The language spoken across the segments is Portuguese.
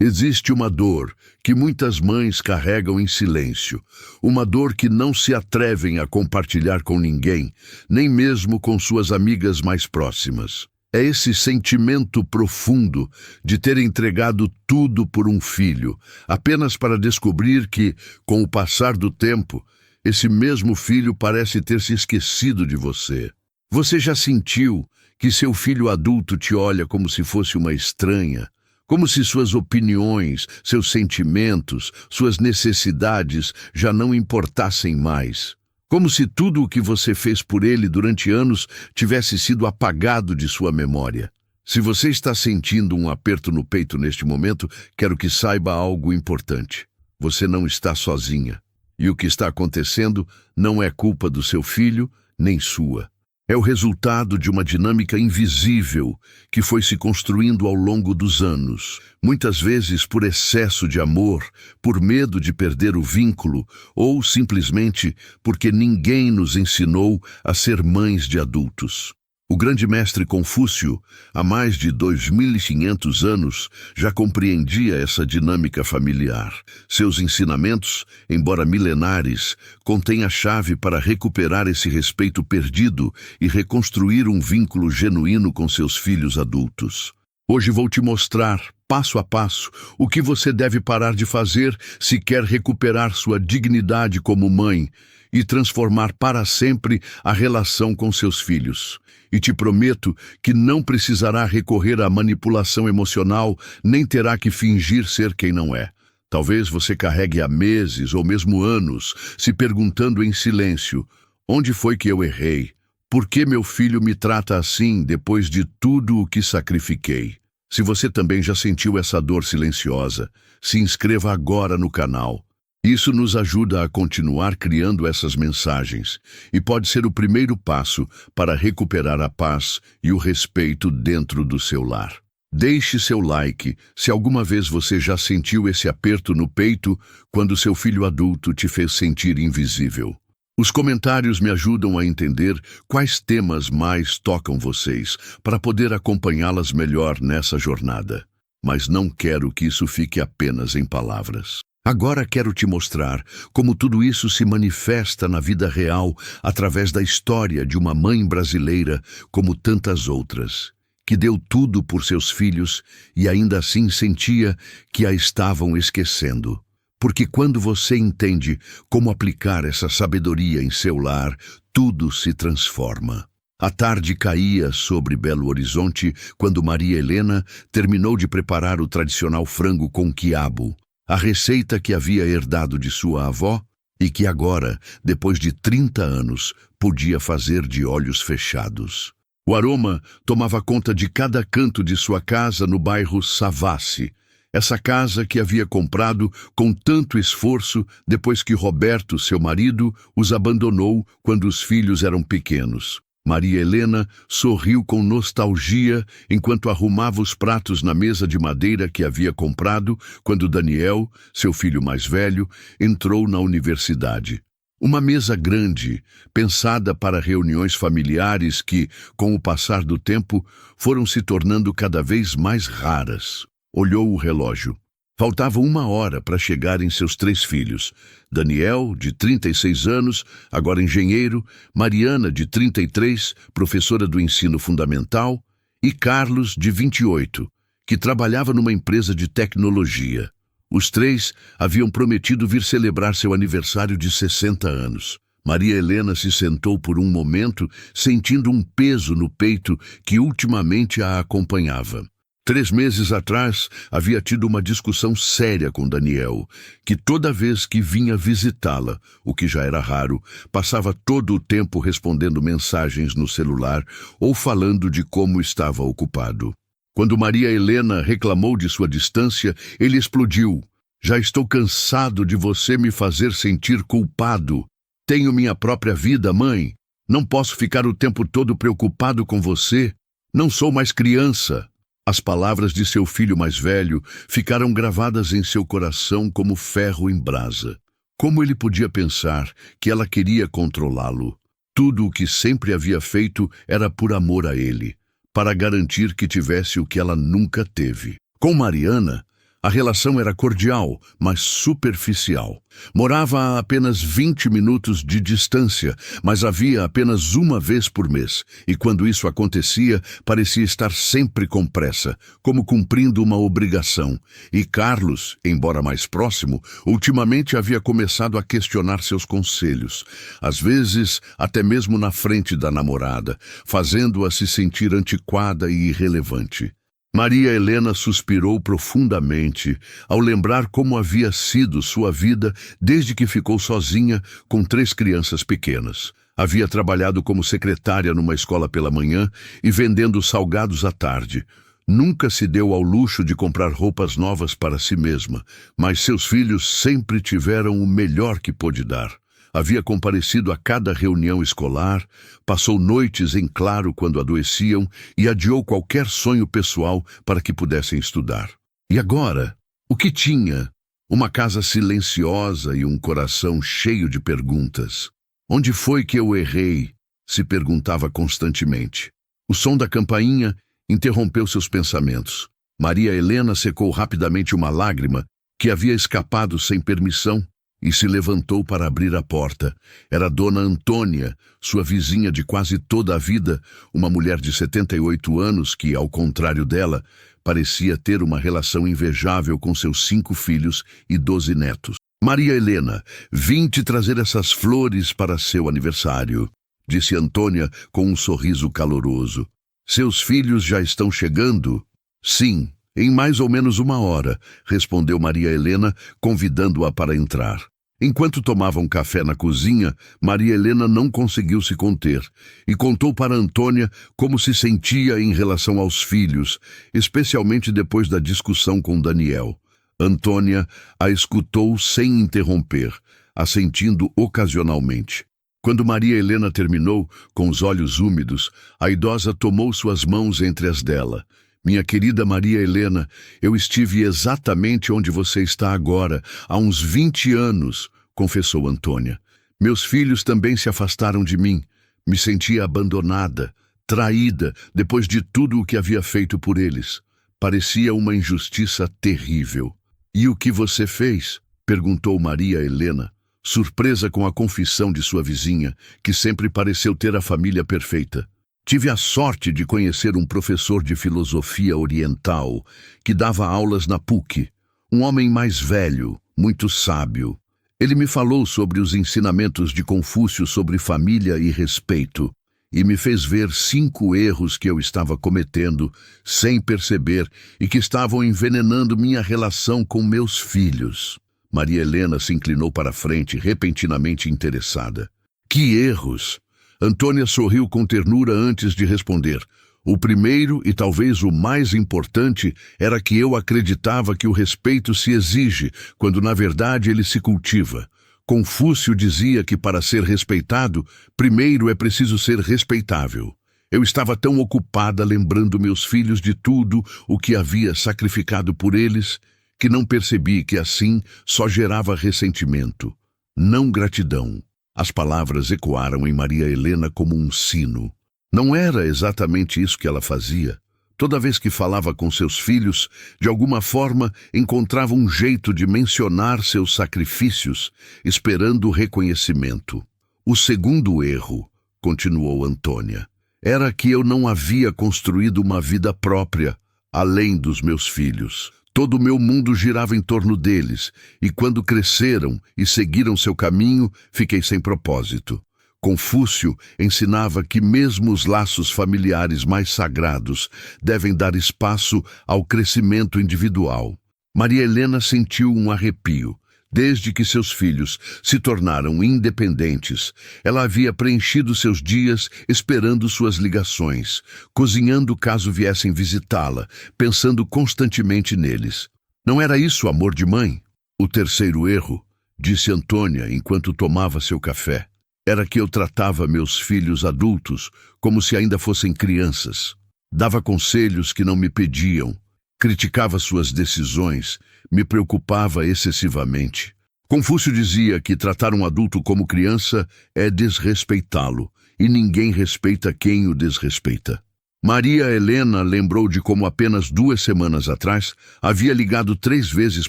Existe uma dor que muitas mães carregam em silêncio, uma dor que não se atrevem a compartilhar com ninguém, nem mesmo com suas amigas mais próximas. É esse sentimento profundo de ter entregado tudo por um filho, apenas para descobrir que, com o passar do tempo, esse mesmo filho parece ter se esquecido de você. Você já sentiu que seu filho adulto te olha como se fosse uma estranha? Como se suas opiniões, seus sentimentos, suas necessidades já não importassem mais. Como se tudo o que você fez por ele durante anos tivesse sido apagado de sua memória. Se você está sentindo um aperto no peito neste momento, quero que saiba algo importante. Você não está sozinha. E o que está acontecendo não é culpa do seu filho, nem sua. É o resultado de uma dinâmica invisível que foi se construindo ao longo dos anos, muitas vezes por excesso de amor, por medo de perder o vínculo ou simplesmente porque ninguém nos ensinou a ser mães de adultos. O grande mestre Confúcio, há mais de 2.500 anos, já compreendia essa dinâmica familiar. Seus ensinamentos, embora milenares, contêm a chave para recuperar esse respeito perdido e reconstruir um vínculo genuíno com seus filhos adultos. Hoje vou te mostrar, passo a passo, o que você deve parar de fazer se quer recuperar sua dignidade como mãe e transformar para sempre a relação com seus filhos. E te prometo que não precisará recorrer à manipulação emocional, nem terá que fingir ser quem não é. Talvez você carregue há meses ou mesmo anos, se perguntando em silêncio: onde foi que eu errei? Por que meu filho me trata assim depois de tudo o que sacrifiquei? Se você também já sentiu essa dor silenciosa, se inscreva agora no canal. Isso nos ajuda a continuar criando essas mensagens e pode ser o primeiro passo para recuperar a paz e o respeito dentro do seu lar. Deixe seu like se alguma vez você já sentiu esse aperto no peito quando seu filho adulto te fez sentir invisível. Os comentários me ajudam a entender quais temas mais tocam vocês para poder acompanhá-las melhor nessa jornada. Mas não quero que isso fique apenas em palavras. Agora quero te mostrar como tudo isso se manifesta na vida real através da história de uma mãe brasileira como tantas outras, que deu tudo por seus filhos e ainda assim sentia que a estavam esquecendo. Porque quando você entende como aplicar essa sabedoria em seu lar, tudo se transforma. A tarde caía sobre Belo Horizonte quando Maria Helena terminou de preparar o tradicional frango com quiabo, a receita que havia herdado de sua avó e que agora, depois de 30 anos, podia fazer de olhos fechados. O aroma tomava conta de cada canto de sua casa no bairro Savassi, essa casa que havia comprado com tanto esforço depois que Roberto, seu marido, os abandonou quando os filhos eram pequenos. Maria Helena sorriu com nostalgia enquanto arrumava os pratos na mesa de madeira que havia comprado quando Daniel, seu filho mais velho, entrou na universidade. Uma mesa grande, pensada para reuniões familiares que, com o passar do tempo, foram se tornando cada vez mais raras. Olhou o relógio. Faltava 1 hora para chegarem seus 3 filhos. Daniel, de 36 anos, agora engenheiro, Mariana, de 33, professora do ensino fundamental, e Carlos, de 28, que trabalhava numa empresa de tecnologia. Os 3 haviam prometido vir celebrar seu aniversário de 60 anos. Maria Helena se sentou por um momento, sentindo um peso no peito que ultimamente a acompanhava. 3 meses atrás, havia tido uma discussão séria com Daniel, que toda vez que vinha visitá-la, o que já era raro, passava todo o tempo respondendo mensagens no celular ou falando de como estava ocupado. Quando Maria Helena reclamou de sua distância, ele explodiu. Já estou cansado de você me fazer sentir culpado. Tenho minha própria vida, mãe. Não posso ficar o tempo todo preocupado com você. Não sou mais criança. As palavras de seu filho mais velho ficaram gravadas em seu coração como ferro em brasa. Como ele podia pensar que ela queria controlá-lo? Tudo o que sempre havia feito era por amor a ele, para garantir que tivesse o que ela nunca teve. Com Mariana, A relação era cordial, mas superficial. Morava a apenas 20 minutos de distância, mas havia apenas uma vez por mês, e quando isso acontecia, parecia estar sempre com pressa, como cumprindo uma obrigação. E Carlos, embora mais próximo, ultimamente havia começado a questionar seus conselhos, às vezes até mesmo na frente da namorada, fazendo-a se sentir antiquada e irrelevante. Maria Helena suspirou profundamente ao lembrar como havia sido sua vida desde que ficou sozinha com 3 crianças pequenas. Havia trabalhado como secretária numa escola pela manhã e vendendo salgados à tarde. Nunca se deu ao luxo de comprar roupas novas para si mesma, mas seus filhos sempre tiveram o melhor que pôde dar. Havia comparecido a cada reunião escolar, passou noites em claro quando adoeciam e adiou qualquer sonho pessoal para que pudessem estudar. E agora, o que tinha? Uma casa silenciosa e um coração cheio de perguntas. Onde foi que eu errei? Se perguntava constantemente. O som da campainha interrompeu seus pensamentos. Maria Helena secou rapidamente uma lágrima que havia escapado sem permissão e se levantou para abrir a porta. Era Dona Antônia, sua vizinha de quase toda a vida, uma mulher de 78 anos que, ao contrário dela, parecia ter uma relação invejável com seus 5 filhos e 12 netos. Maria Helena, vim te trazer essas flores para seu aniversário, disse Antônia com um sorriso caloroso. Seus filhos já estão chegando? Sim, em mais ou menos 1 hora, respondeu Maria Helena, convidando-a para entrar. Enquanto tomavam café na cozinha, Maria Helena não conseguiu se conter e contou para Antônia como se sentia em relação aos filhos, especialmente depois da discussão com Daniel. Antônia a escutou sem interromper, assentindo ocasionalmente. Quando Maria Helena terminou, com os olhos úmidos, a idosa tomou suas mãos entre as dela. Minha querida Maria Helena, eu estive exatamente onde você está agora, há uns 20 anos, confessou Antônia. Meus filhos também se afastaram de mim. Me sentia abandonada, traída, depois de tudo o que havia feito por eles. Parecia uma injustiça terrível. E o que você fez? Perguntou Maria Helena, surpresa com a confissão de sua vizinha, que sempre pareceu ter a família perfeita. Tive a sorte de conhecer um professor de filosofia oriental que dava aulas na PUC, um homem mais velho, muito sábio. Ele me falou sobre os ensinamentos de Confúcio sobre família e respeito e me fez ver 5 erros que eu estava cometendo sem perceber e que estavam envenenando minha relação com meus filhos. Maria Helena se inclinou para a frente, repentinamente interessada. Que erros? Antônia sorriu com ternura antes de responder. O primeiro, e talvez o mais importante, era que eu acreditava que o respeito se exige, quando na verdade ele se cultiva. Confúcio dizia que para ser respeitado, primeiro é preciso ser respeitável. Eu estava tão ocupada lembrando meus filhos de tudo o que havia sacrificado por eles, que não percebi que assim só gerava ressentimento, não gratidão. As palavras ecoaram em Maria Helena como um sino. Não era exatamente isso que ela fazia. Toda vez que falava com seus filhos, de alguma forma encontrava um jeito de mencionar seus sacrifícios, esperando reconhecimento. O segundo erro, continuou Antônia, era que eu não havia construído uma vida própria, além dos meus filhos. Todo o meu mundo girava em torno deles, e quando cresceram e seguiram seu caminho, fiquei sem propósito. Confúcio ensinava que mesmo os laços familiares mais sagrados devem dar espaço ao crescimento individual. Maria Helena sentiu um arrepio. Desde que seus filhos se tornaram independentes, ela havia preenchido seus dias esperando suas ligações, cozinhando caso viessem visitá-la, pensando constantemente neles. Não era isso amor de mãe? O terceiro erro, disse Antônia enquanto tomava seu café, era que eu tratava meus filhos adultos como se ainda fossem crianças. Dava conselhos que não me pediam, criticava suas decisões, me preocupava excessivamente. Confúcio dizia que tratar um adulto como criança é desrespeitá-lo, e ninguém respeita quem o desrespeita. Maria Helena lembrou de como apenas 2 semanas atrás havia ligado 3 vezes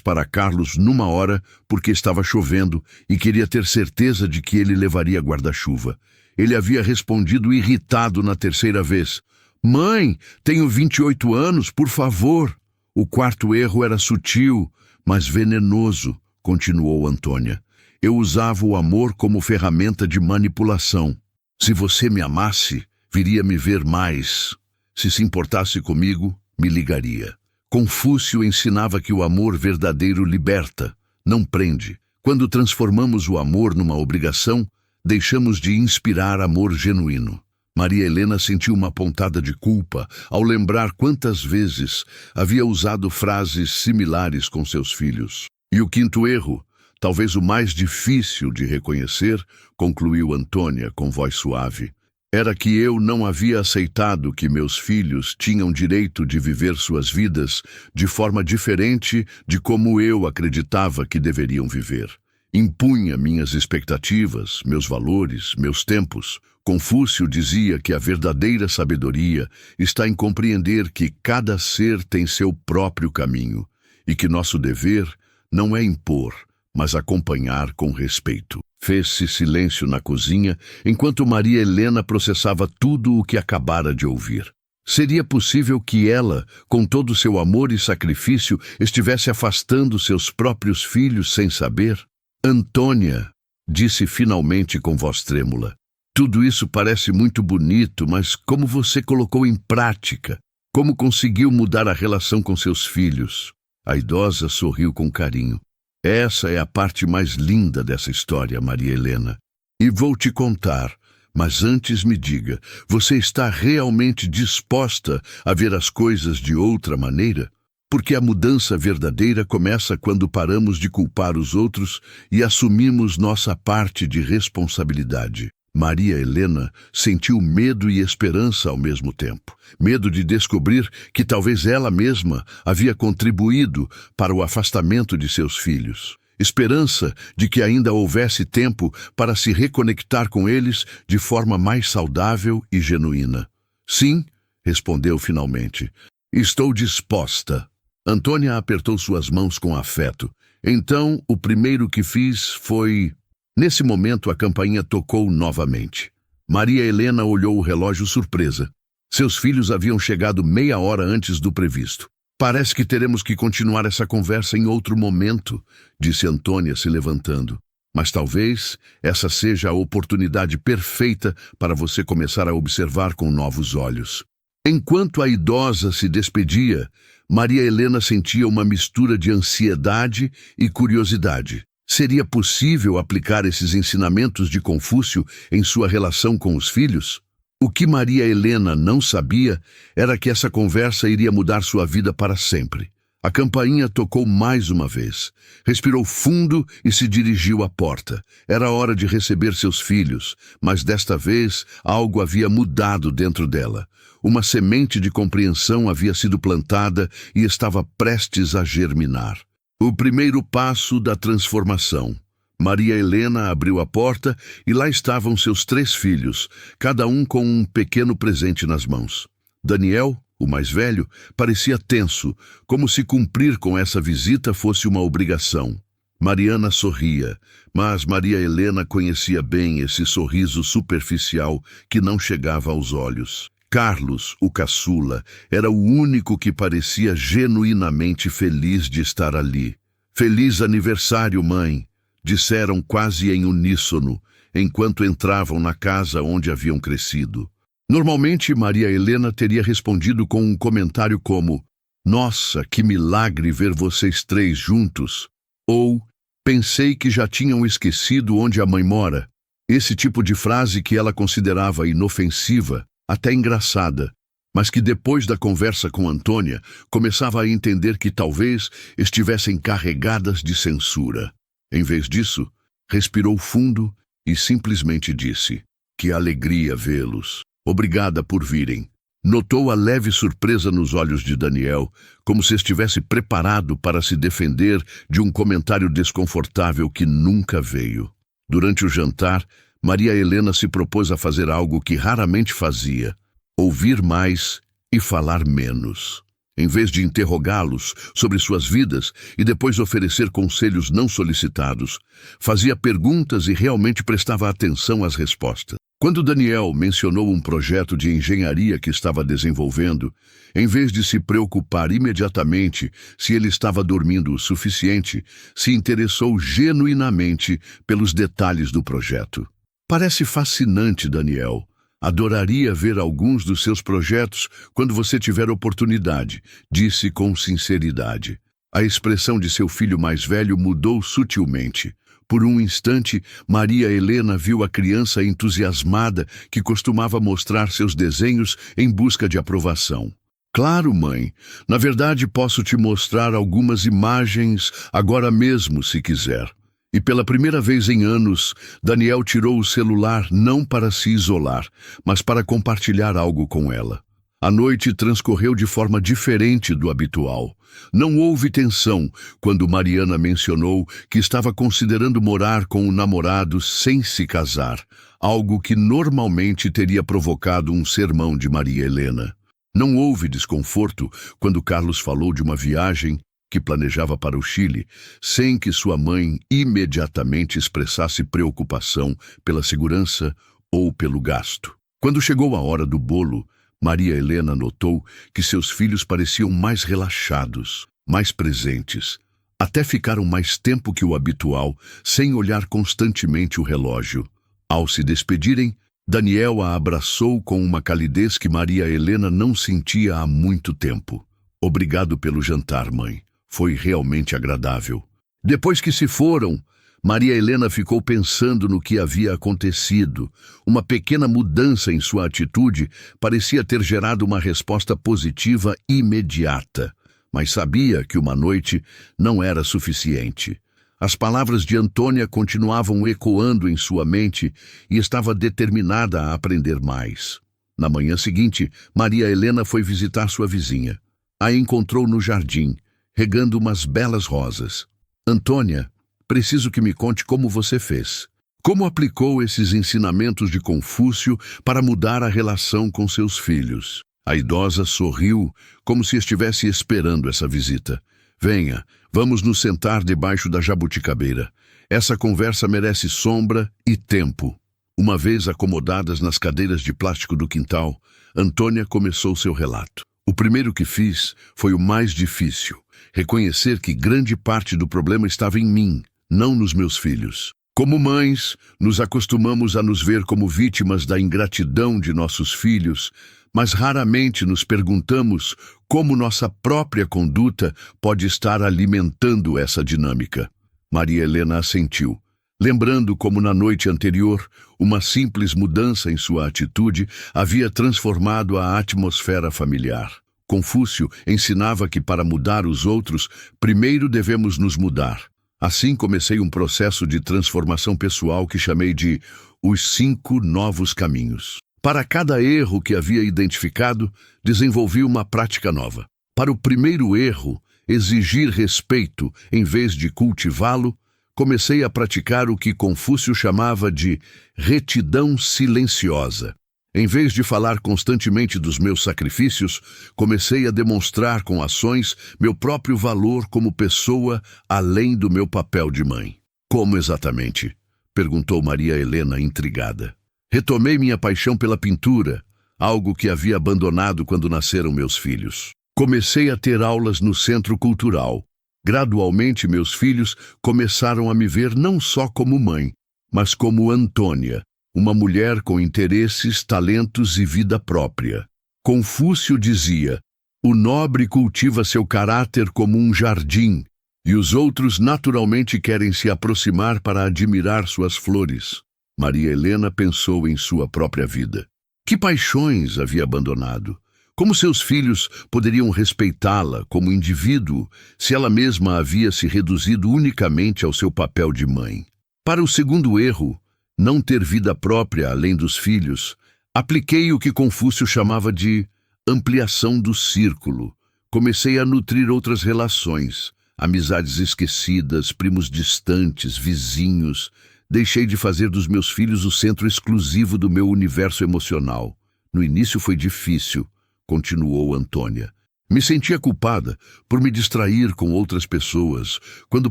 para Carlos numa hora porque estava chovendo e queria ter certeza de que ele levaria guarda-chuva. Ele havia respondido irritado na 3ª vez: "Mãe, tenho 28 anos, por favor." O 4º erro era sutil, mas venenoso, continuou Antônia. Eu usava o amor como ferramenta de manipulação. Se você me amasse, viria me ver mais. Se se importasse comigo, me ligaria. Confúcio ensinava que o amor verdadeiro liberta, não prende. Quando transformamos o amor numa obrigação, deixamos de inspirar amor genuíno. Maria Helena sentiu uma pontada de culpa ao lembrar quantas vezes havia usado frases similares com seus filhos. E o 5º erro, talvez o mais difícil de reconhecer, concluiu Antônia com voz suave, era que eu não havia aceitado que meus filhos tinham direito de viver suas vidas de forma diferente de como eu acreditava que deveriam viver. Impunha minhas expectativas, meus valores, meus tempos. Confúcio dizia que a verdadeira sabedoria está em compreender que cada ser tem seu próprio caminho e que nosso dever não é impor, mas acompanhar com respeito. Fez-se silêncio na cozinha enquanto Maria Helena processava tudo o que acabara de ouvir. Seria possível que ela, com todo seu amor e sacrifício, estivesse afastando seus próprios filhos sem saber? Antônia, disse finalmente com voz trêmula, tudo isso parece muito bonito, mas como você colocou em prática? Como conseguiu mudar a relação com seus filhos? A idosa sorriu com carinho. Essa é a parte mais linda dessa história, Maria Helena. E vou te contar, mas antes me diga, você está realmente disposta a ver as coisas de outra maneira? Porque a mudança verdadeira começa quando paramos de culpar os outros e assumimos nossa parte de responsabilidade. Maria Helena sentiu medo e esperança ao mesmo tempo. Medo de descobrir que talvez ela mesma havia contribuído para o afastamento de seus filhos. Esperança de que ainda houvesse tempo para se reconectar com eles de forma mais saudável e genuína. Sim, respondeu finalmente. Estou disposta. Antônia apertou suas mãos com afeto. Então, o primeiro que fiz foi... Nesse momento, a campainha tocou novamente. Maria Helena olhou o relógio surpresa. Seus filhos haviam chegado meia hora antes do previsto. Parece que teremos que continuar essa conversa em outro momento, disse Antônia se levantando. Mas talvez essa seja a oportunidade perfeita para você começar a observar com novos olhos. Enquanto a idosa se despedia, Maria Helena sentia uma mistura de ansiedade e curiosidade. Seria possível aplicar esses ensinamentos de Confúcio em sua relação com os filhos? O que Maria Helena não sabia era que essa conversa iria mudar sua vida para sempre. A campainha tocou mais uma vez. Respirou fundo e se dirigiu à porta. Era hora de receber seus filhos, mas desta vez algo havia mudado dentro dela. Uma semente de compreensão havia sido plantada e estava prestes a germinar. O primeiro passo da transformação. Maria Helena abriu a porta e lá estavam seus 3 filhos, cada um com um pequeno presente nas mãos. Daniel, o mais velho, parecia tenso, como se cumprir com essa visita fosse uma obrigação. Mariana sorria, mas Maria Helena conhecia bem esse sorriso superficial que não chegava aos olhos. Carlos, o caçula, era o único que parecia genuinamente feliz de estar ali. Feliz aniversário, mãe, disseram quase em uníssono, enquanto entravam na casa onde haviam crescido. Normalmente, Maria Helena teria respondido com um comentário como: "Nossa, que milagre ver vocês 3 juntos!" Ou "Pensei que já tinham esquecido onde a mãe mora." Esse tipo de frase que ela considerava inofensiva, até engraçada, mas que depois da conversa com Antônia, começava a entender que talvez estivessem carregadas de censura. Em vez disso, respirou fundo e simplesmente disse: "Que alegria vê-los. Obrigada por virem." Notou a leve surpresa nos olhos de Daniel, como se estivesse preparado para se defender de um comentário desconfortável que nunca veio. Durante o jantar, Maria Helena se propôs a fazer algo que raramente fazia: ouvir mais e falar menos. Em vez de interrogá-los sobre suas vidas e depois oferecer conselhos não solicitados, fazia perguntas e realmente prestava atenção às respostas. Quando Daniel mencionou um projeto de engenharia que estava desenvolvendo, em vez de se preocupar imediatamente se ele estava dormindo o suficiente, se interessou genuinamente pelos detalhes do projeto. Parece fascinante, Daniel. Adoraria ver alguns dos seus projetos quando você tiver oportunidade, disse com sinceridade. A expressão de seu filho mais velho mudou sutilmente. Por um instante, Maria Helena viu a criança entusiasmada que costumava mostrar seus desenhos em busca de aprovação. Claro, mãe. Na verdade, posso te mostrar algumas imagens agora mesmo, se quiser. E pela primeira vez em anos, Daniel tirou o celular não para se isolar, mas para compartilhar algo com ela. A noite transcorreu de forma diferente do habitual. Não houve tensão quando Mariana mencionou que estava considerando morar com o namorado sem se casar, algo que normalmente teria provocado um sermão de Maria Helena. Não houve desconforto quando Carlos falou de uma viagem que planejava para o Chile, sem que sua mãe imediatamente expressasse preocupação pela segurança ou pelo gasto. Quando chegou a hora do bolo, Maria Helena notou que seus filhos pareciam mais relaxados, mais presentes. Até ficaram mais tempo que o habitual, sem olhar constantemente o relógio. Ao se despedirem, Daniel a abraçou com uma calidez que Maria Helena não sentia há muito tempo. Obrigado pelo jantar, mãe. Foi realmente agradável. Depois que se foram, Maria Helena ficou pensando no que havia acontecido. Uma pequena mudança em sua atitude parecia ter gerado uma resposta positiva imediata, mas sabia que uma noite não era suficiente. As palavras de Antônia continuavam ecoando em sua mente e estava determinada a aprender mais. Na manhã seguinte, Maria Helena foi visitar sua vizinha. A encontrou no jardim, regando umas belas rosas. Antônia, preciso que me conte como você fez. Como aplicou esses ensinamentos de Confúcio para mudar a relação com seus filhos? A idosa sorriu, como se estivesse esperando essa visita. Venha, vamos nos sentar debaixo da jabuticabeira. Essa conversa merece sombra e tempo. Uma vez acomodadas nas cadeiras de plástico do quintal, Antônia começou seu relato. O primeiro que fiz foi o mais difícil. Reconhecer que grande parte do problema estava em mim, não nos meus filhos. Como mães, nos acostumamos a nos ver como vítimas da ingratidão de nossos filhos, mas raramente nos perguntamos como nossa própria conduta pode estar alimentando essa dinâmica. Maria Helena assentiu, lembrando como na noite anterior, uma simples mudança em sua atitude havia transformado a atmosfera familiar. Confúcio ensinava que para mudar os outros, primeiro devemos nos mudar. Assim comecei um processo de transformação pessoal que chamei de os 5 novos caminhos. Para cada erro que havia identificado, desenvolvi uma prática nova. Para o primeiro erro, exigir respeito em vez de cultivá-lo, comecei a praticar o que Confúcio chamava de retidão silenciosa. Em vez de falar constantemente dos meus sacrifícios, comecei a demonstrar com ações meu próprio valor como pessoa além do meu papel de mãe. Como exatamente? Perguntou Maria Helena intrigada. Retomei minha paixão pela pintura, algo que havia abandonado quando nasceram meus filhos. Comecei a ter aulas no centro cultural. Gradualmente, meus filhos começaram a me ver não só como mãe, mas como Antônia, uma mulher com interesses, talentos e vida própria. Confúcio dizia, o nobre cultiva seu caráter como um jardim, e os outros naturalmente querem se aproximar para admirar suas flores. Maria Helena pensou em sua própria vida. Que paixões havia abandonado? Como seus filhos poderiam respeitá-la como indivíduo se ela mesma havia se reduzido unicamente ao seu papel de mãe? Para o segundo erro, não ter vida própria além dos filhos, apliquei o que Confúcio chamava de ampliação do círculo. Comecei a nutrir outras relações, amizades esquecidas, primos distantes, vizinhos. Deixei de fazer dos meus filhos o centro exclusivo do meu universo emocional. No início foi difícil, continuou Antônia. Me sentia culpada por me distrair com outras pessoas, quando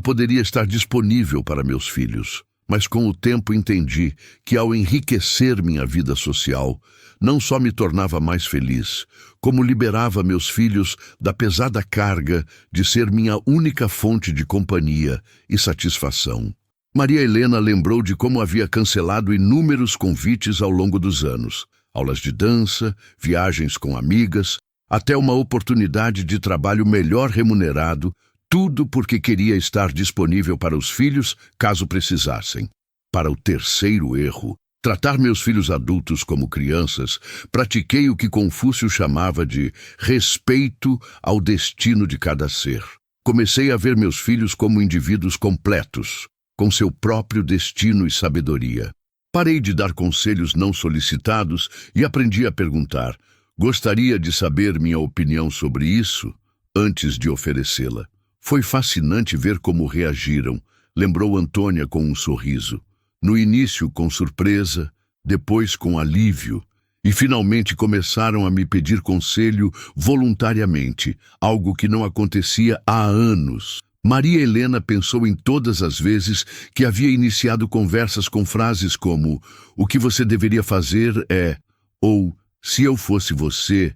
poderia estar disponível para meus filhos. Mas com o tempo entendi que, ao enriquecer minha vida social, não só me tornava mais feliz, como liberava meus filhos da pesada carga de ser minha única fonte de companhia e satisfação. Maria Helena lembrou de como havia cancelado inúmeros convites ao longo dos anos, aulas de dança, viagens com amigas, até uma oportunidade de trabalho melhor remunerado, tudo porque queria estar disponível para os filhos caso precisassem. Para o terceiro erro, tratar meus filhos adultos como crianças, pratiquei o que Confúcio chamava de respeito ao destino de cada ser. Comecei a ver meus filhos como indivíduos completos, com seu próprio destino e sabedoria. Parei de dar conselhos não solicitados e aprendi a perguntar: gostaria de saber minha opinião sobre isso antes de oferecê-la. Foi fascinante ver como reagiram, lembrou Antônia com um sorriso. No início com surpresa, depois com alívio, e finalmente começaram a me pedir conselho voluntariamente, algo que não acontecia há anos. Maria Helena pensou em todas as vezes que havia iniciado conversas com frases como "o que você deveria fazer é", ou "se eu fosse você",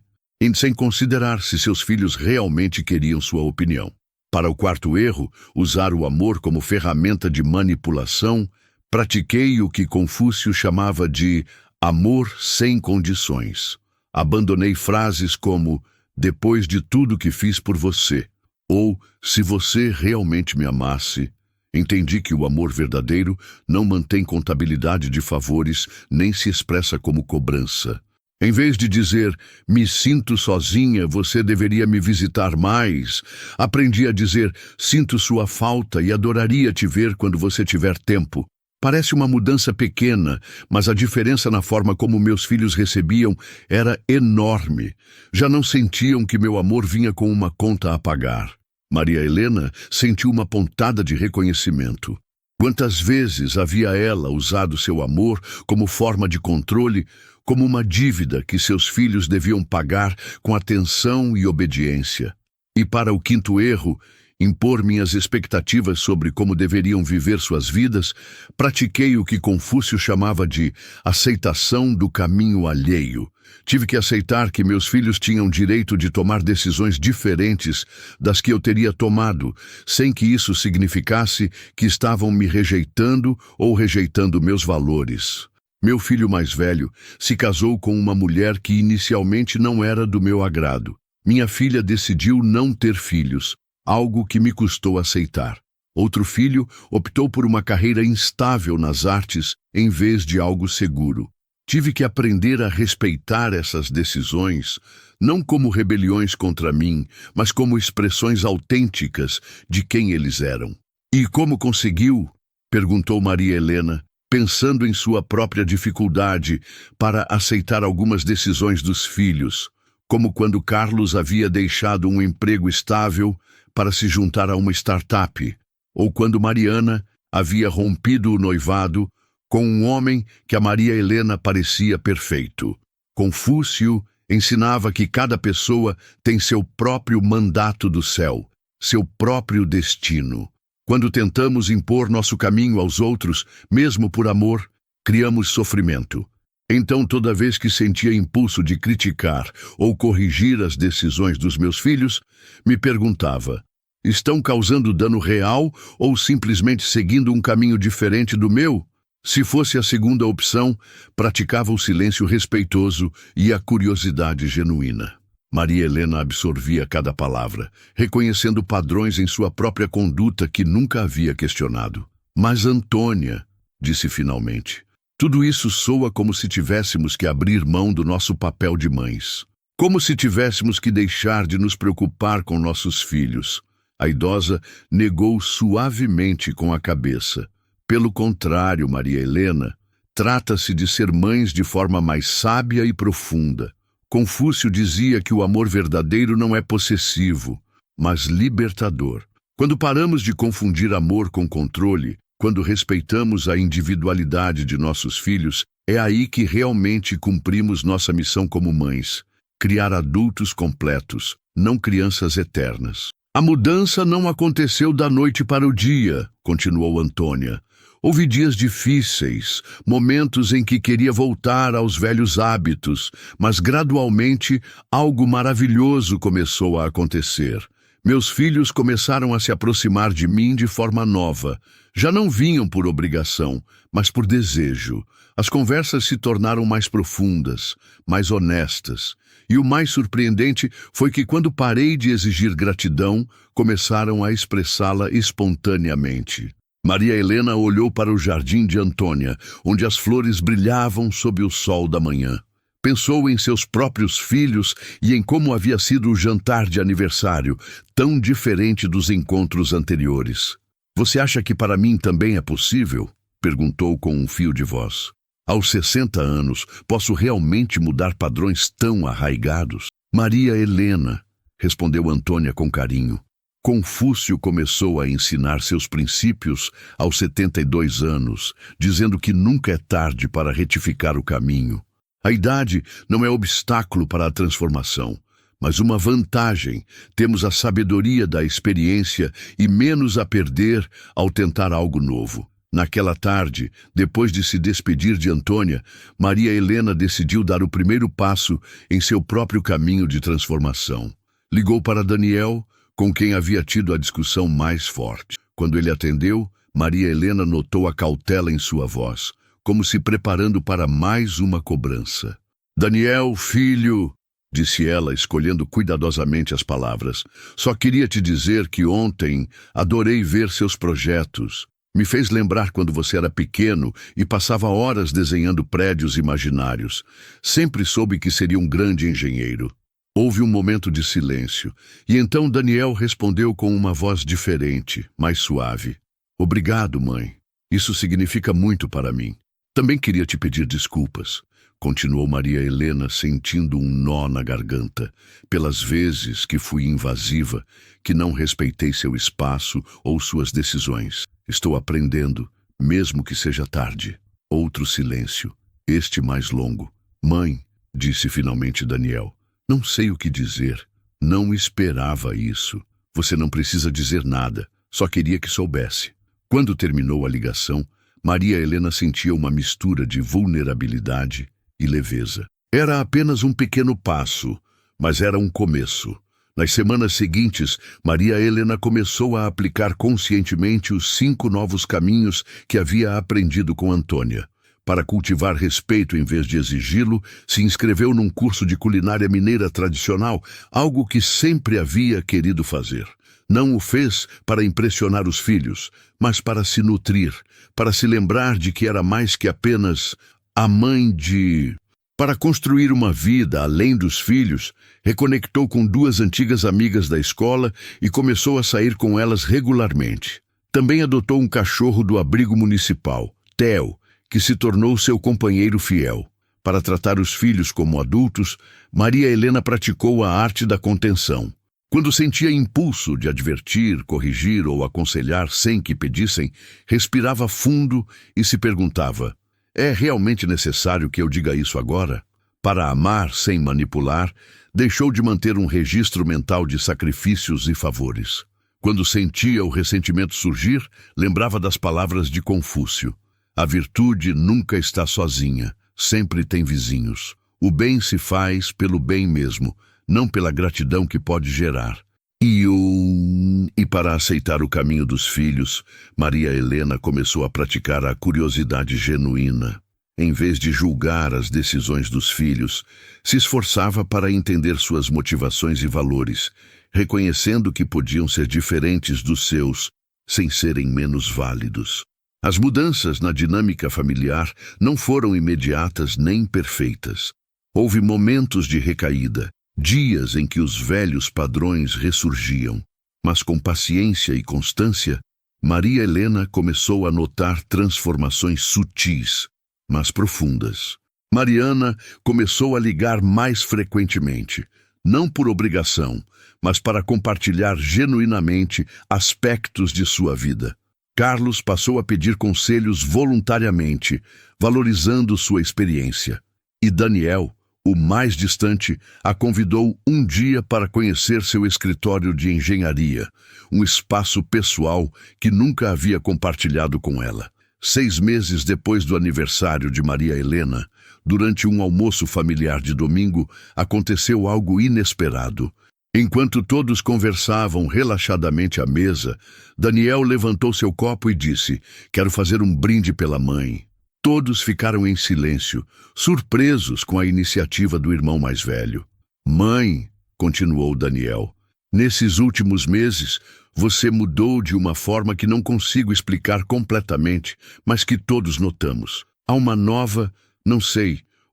sem considerar se seus filhos realmente queriam sua opinião. Para o quarto erro, usar o amor como ferramenta de manipulação, pratiquei o que Confúcio chamava de amor sem condições. Abandonei frases como "depois de tudo que fiz por você", ou "se você realmente me amasse". Entendi que o amor verdadeiro não mantém contabilidade de favores nem se expressa como cobrança. Em vez de dizer "me sinto sozinha, você deveria me visitar mais", aprendi a dizer "sinto sua falta e adoraria te ver quando você tiver tempo". Parece uma mudança pequena, mas a diferença na forma como meus filhos recebiam era enorme. Já não sentiam que meu amor vinha com uma conta a pagar. Maria Helena sentiu uma pontada de reconhecimento. Quantas vezes havia ela usado seu amor como forma de controle, como uma dívida que seus filhos deviam pagar com atenção e obediência. E para o quinto erro, impor minhas expectativas sobre como deveriam viver suas vidas, pratiquei o que Confúcio chamava de aceitação do caminho alheio. Tive que aceitar que meus filhos tinham direito de tomar decisões diferentes das que eu teria tomado, sem que isso significasse que estavam me rejeitando ou rejeitando meus valores. Meu filho mais velho se casou com uma mulher que inicialmente não era do meu agrado. Minha filha decidiu não ter filhos, algo que me custou aceitar. Outro filho optou por uma carreira instável nas artes em vez de algo seguro. Tive que aprender a respeitar essas decisões, não como rebeliões contra mim, mas como expressões autênticas de quem eles eram. "E como conseguiu?", perguntou Maria Helena, pensando em sua própria dificuldade para aceitar algumas decisões dos filhos, como quando Carlos havia deixado um emprego estável para se juntar a uma startup, ou quando Mariana havia rompido o noivado com um homem que a Maria Helena parecia perfeito. Confúcio ensinava que cada pessoa tem seu próprio mandato do céu, seu próprio destino. Quando tentamos impor nosso caminho aos outros, mesmo por amor, criamos sofrimento. Então, toda vez que sentia impulso de criticar ou corrigir as decisões dos meus filhos, me perguntava: estão causando dano real ou simplesmente seguindo um caminho diferente do meu? Se fosse a segunda opção, praticava o silêncio respeitoso e a curiosidade genuína. Maria Helena absorvia cada palavra, reconhecendo padrões em sua própria conduta que nunca havia questionado. "Mas, Antônia", disse finalmente, "tudo isso soa como se tivéssemos que abrir mão do nosso papel de mães. Como se tivéssemos que deixar de nos preocupar com nossos filhos." A idosa negou suavemente com a cabeça. "Pelo contrário, Maria Helena, trata-se de ser mães de forma mais sábia e profunda. Confúcio dizia que o amor verdadeiro não é possessivo, mas libertador. Quando paramos de confundir amor com controle, quando respeitamos a individualidade de nossos filhos, É aí que realmente cumprimos nossa missão como mães: criar adultos completos, não crianças eternas. A mudança não aconteceu da noite para o dia, continuou Antônia. Houve dias difíceis, momentos em que queria voltar aos velhos hábitos, mas gradualmente algo maravilhoso começou a acontecer. Meus filhos começaram a se aproximar de mim de forma nova. Já não vinham por obrigação, mas por desejo. As conversas se tornaram mais profundas, mais honestas. E o mais surpreendente foi que, quando parei de exigir gratidão, começaram a expressá-la espontaneamente. Maria Helena olhou para o jardim de Antônia, onde as flores brilhavam sob o sol da manhã. Pensou em seus próprios filhos e em como havia sido o jantar de aniversário, tão diferente dos encontros anteriores. Você acha que para mim também é possível? Perguntou com um fio de voz. Aos 60 anos, posso realmente mudar padrões tão arraigados? Maria Helena, respondeu Antônia com carinho. Confúcio começou a ensinar seus princípios aos 72 anos, dizendo que nunca é tarde para retificar o caminho. A idade não é obstáculo para a transformação, mas uma vantagem. Temos a sabedoria da experiência e menos a perder ao tentar algo novo. Naquela tarde, depois de se despedir de Antônia, Maria Helena decidiu dar o primeiro passo em seu próprio caminho de transformação. Ligou para Daniel, com quem havia tido a discussão mais forte. Quando ele atendeu, Maria Helena notou a cautela em sua voz, como se preparando para mais uma cobrança. Daniel, filho, disse ela, escolhendo cuidadosamente as palavras, só queria te dizer que ontem adorei ver seus projetos. Me fez lembrar quando você era pequeno e passava horas desenhando prédios imaginários. Sempre soube que seria um grande engenheiro. Houve um momento de silêncio, e então Daniel respondeu com uma voz diferente, mais suave. Obrigado, mãe. Isso significa muito para mim. Também queria te pedir desculpas, continuou Maria Helena, sentindo um nó na garganta, pelas vezes que fui invasiva, que não respeitei seu espaço ou suas decisões. Estou aprendendo, mesmo que seja tarde. Outro silêncio, este mais longo. Mãe, disse finalmente Daniel, não sei o que dizer. Não esperava isso. Você não precisa dizer nada, só queria que soubesse. Quando terminou a ligação, Maria Helena sentia uma mistura de vulnerabilidade e leveza. Era apenas um pequeno passo, mas era um começo. Nas semanas seguintes, Maria Helena começou a aplicar conscientemente os 5 novos caminhos que havia aprendido com Antônia. Para cultivar respeito em vez de exigi-lo, se inscreveu num curso de culinária mineira tradicional, algo que sempre havia querido fazer. Não o fez para impressionar os filhos, mas para se nutrir, para se lembrar de que era mais que apenas a mãe de... Para construir uma vida além dos filhos, reconectou com 2 antigas amigas da escola e começou a sair com elas regularmente. Também adotou um cachorro do abrigo municipal, Theo, que se tornou seu companheiro fiel. Para tratar os filhos como adultos, Maria Helena praticou a arte da contenção. Quando sentia impulso de advertir, corrigir ou aconselhar sem que pedissem, respirava fundo e se perguntava: é realmente necessário que eu diga isso agora? Para amar sem manipular, deixou de manter um registro mental de sacrifícios e favores. Quando sentia o ressentimento surgir, lembrava das palavras de Confúcio. A virtude nunca está sozinha, sempre tem vizinhos. O bem se faz pelo bem mesmo, não pela gratidão que pode gerar. E para aceitar o caminho dos filhos, Maria Helena começou a praticar a curiosidade genuína. Em vez de julgar as decisões dos filhos, se esforçava para entender suas motivações e valores, reconhecendo que podiam ser diferentes dos seus, sem serem menos válidos. As mudanças na dinâmica familiar não foram imediatas nem perfeitas. Houve momentos de recaída, dias em que os velhos padrões ressurgiam. Mas com paciência e constância, Maria Helena começou a notar transformações sutis, mas profundas. Mariana começou a ligar mais frequentemente, não por obrigação, mas para compartilhar genuinamente aspectos de sua vida. Carlos passou a pedir conselhos voluntariamente, valorizando sua experiência. E Daniel, o mais distante, a convidou um dia para conhecer seu escritório de engenharia, um espaço pessoal que nunca havia compartilhado com ela. 6 meses depois do aniversário de Maria Helena, durante um almoço familiar de domingo, aconteceu algo inesperado. Enquanto todos conversavam relaxadamente à mesa, Daniel levantou seu copo e disse: "Quero fazer um brinde pela mãe." Todos ficaram em silêncio, surpresos com a iniciativa do irmão mais velho. "Mãe", continuou Daniel, "nesses últimos meses, você mudou de uma forma que não consigo explicar completamente, mas que todos notamos. Há uma nova,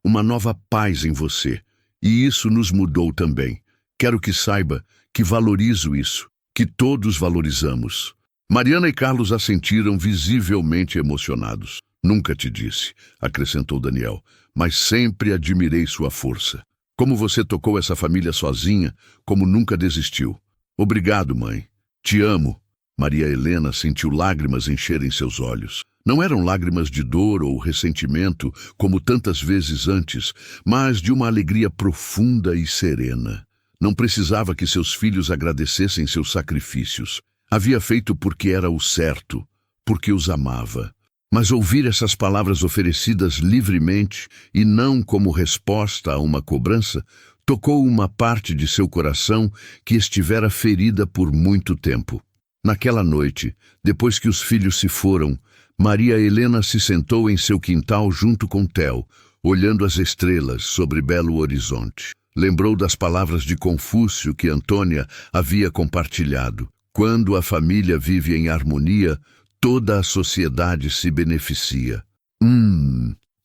uma nova paz em você. E isso nos mudou também. Quero que saiba que valorizo isso, que todos valorizamos." Mariana e Carlos assentiram, visivelmente emocionados. "Nunca te disse", acrescentou Daniel, "mas sempre admirei sua força. Como você tocou essa família sozinha, como nunca desistiu. Obrigado, mãe. Te amo." Maria Helena sentiu lágrimas encherem seus olhos. Não eram lágrimas de dor ou ressentimento, como tantas vezes antes, mas de uma alegria profunda e serena. Não precisava que seus filhos agradecessem seus sacrifícios. Havia feito porque era o certo, porque os amava. Mas ouvir essas palavras oferecidas livremente e não como resposta a uma cobrança, tocou uma parte de seu coração que estivera ferida por muito tempo. Naquela noite, depois que os filhos se foram, Maria Helena se sentou em seu quintal junto com Theo, olhando as estrelas sobre Belo Horizonte. Lembrou das palavras de Confúcio que Antônia havia compartilhado. Quando a família vive em harmonia, toda a sociedade se beneficia.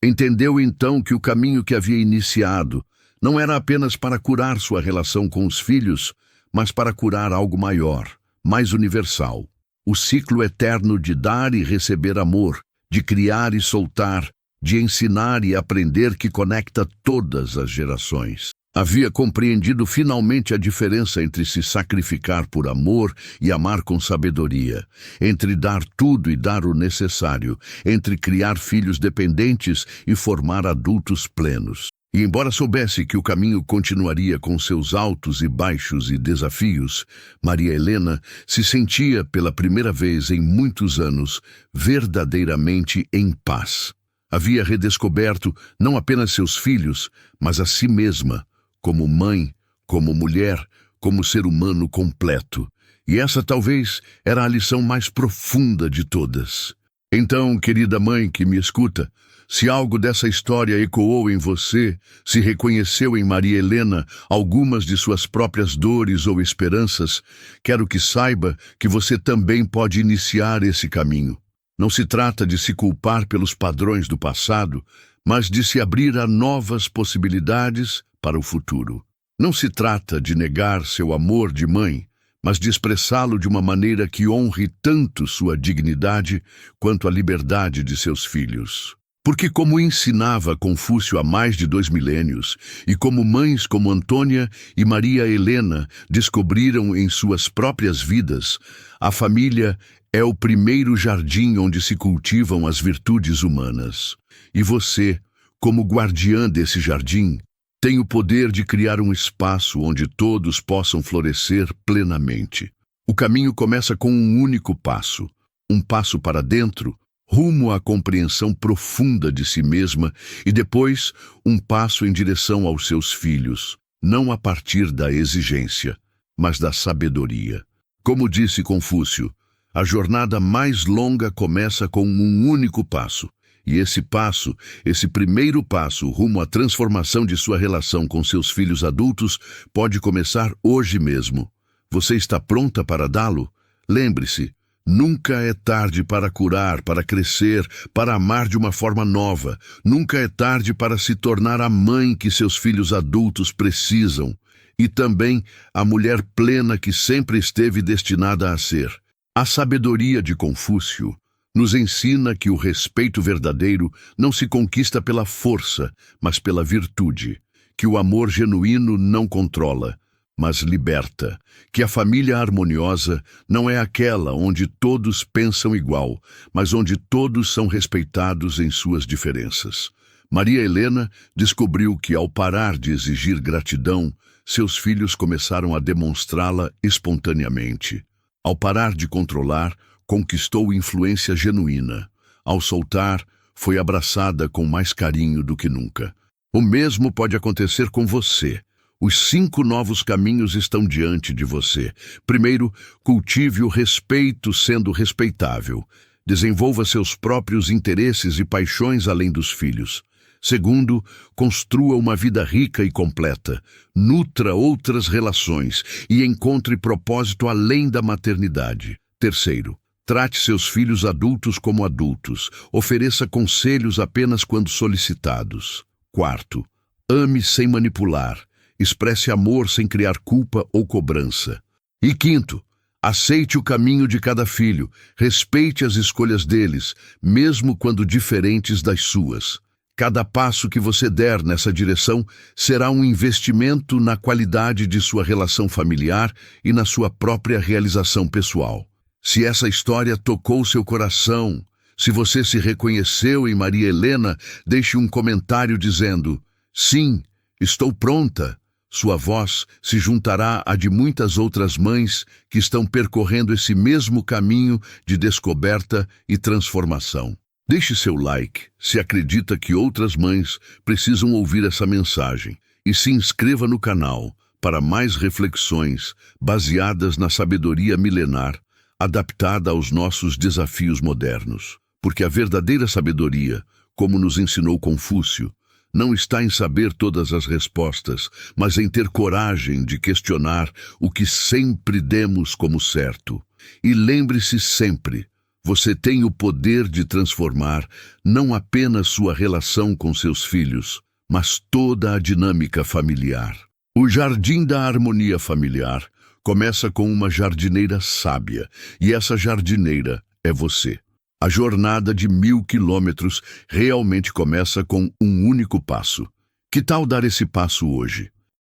Entendeu então que o caminho que havia iniciado não era apenas para curar sua relação com os filhos, mas para curar algo maior, mais universal. O ciclo eterno de dar e receber amor, de criar e soltar, de ensinar e aprender que conecta todas as gerações. Havia compreendido finalmente a diferença entre se sacrificar por amor e amar com sabedoria, entre dar tudo e dar o necessário, entre criar filhos dependentes e formar adultos plenos. E embora soubesse que o caminho continuaria com seus altos e baixos e desafios, Maria Helena se sentia pela primeira vez em muitos anos verdadeiramente em paz. Havia redescoberto não apenas seus filhos, mas a si mesma, como mãe, como mulher, como ser humano completo. E essa talvez era a lição mais profunda de todas. Então, querida mãe que me escuta, se algo dessa história ecoou em você, se reconheceu em Maria Helena algumas de suas próprias dores ou esperanças, quero que saiba que você também pode iniciar esse caminho. Não se trata de se culpar pelos padrões do passado, mas de se abrir a novas possibilidades para o futuro. Não se trata de negar seu amor de mãe, mas de expressá-lo de uma maneira que honre tanto sua dignidade quanto a liberdade de seus filhos. Porque, como ensinava Confúcio há mais de 2 milênios, e como mães como Antônia e Maria Helena descobriram em suas próprias vidas, a família é o primeiro jardim onde se cultivam as virtudes humanas. E você, como guardiã desse jardim, tem o poder de criar um espaço onde todos possam florescer plenamente. O caminho começa com um único passo, um passo para dentro, rumo à compreensão profunda de si mesma, e depois um passo em direção aos seus filhos, não a partir da exigência, mas da sabedoria. Como disse Confúcio, a jornada mais longa começa com um único passo. E esse passo, esse primeiro passo rumo à transformação de sua relação com seus filhos adultos, pode começar hoje mesmo. Você está pronta para dá-lo? Lembre-se, nunca é tarde para curar, para crescer, para amar de uma forma nova. Nunca é tarde para se tornar a mãe que seus filhos adultos precisam. E também a mulher plena que sempre esteve destinada a ser. A sabedoria de Confúcio nos ensina que o respeito verdadeiro não se conquista pela força, mas pela virtude, que o amor genuíno não controla, mas liberta, que a família harmoniosa não é aquela onde todos pensam igual, mas onde todos são respeitados em suas diferenças. Maria Helena descobriu que, ao parar de exigir gratidão, seus filhos começaram a demonstrá-la espontaneamente. Ao parar de controlar, conquistou influência genuína. Ao soltar, foi abraçada com mais carinho do que nunca. O mesmo pode acontecer com você. Os 5 novos caminhos estão diante de você. Primeiro, cultive o respeito sendo respeitável. Desenvolva seus próprios interesses e paixões além dos filhos. Segundo, construa uma vida rica e completa. Nutra outras relações e encontre propósito além da maternidade. Terceiro, trate seus filhos adultos como adultos. Ofereça conselhos apenas quando solicitados. Quarto, ame sem manipular. Expresse amor sem criar culpa ou cobrança. E quinto, aceite o caminho de cada filho. Respeite as escolhas deles, mesmo quando diferentes das suas. Cada passo que você der nessa direção será um investimento na qualidade de sua relação familiar e na sua própria realização pessoal. Se essa história tocou seu coração, se você se reconheceu em Maria Helena, deixe um comentário dizendo: "Sim, estou pronta." Sua voz se juntará à de muitas outras mães que estão percorrendo esse mesmo caminho de descoberta e transformação. Deixe seu like se acredita que outras mães precisam ouvir essa mensagem e se inscreva no canal para mais reflexões baseadas na sabedoria milenar, adaptada aos nossos desafios modernos. Porque a verdadeira sabedoria, como nos ensinou Confúcio, não está em saber todas as respostas, mas em ter coragem de questionar o que sempre demos como certo. E lembre-se sempre, você tem o poder de transformar não apenas sua relação com seus filhos, mas toda a dinâmica familiar. O jardim da harmonia familiar começa com uma jardineira sábia, e essa jardineira é você. A jornada de 1000 quilômetros realmente começa com um único passo. Que tal dar esse passo hoje?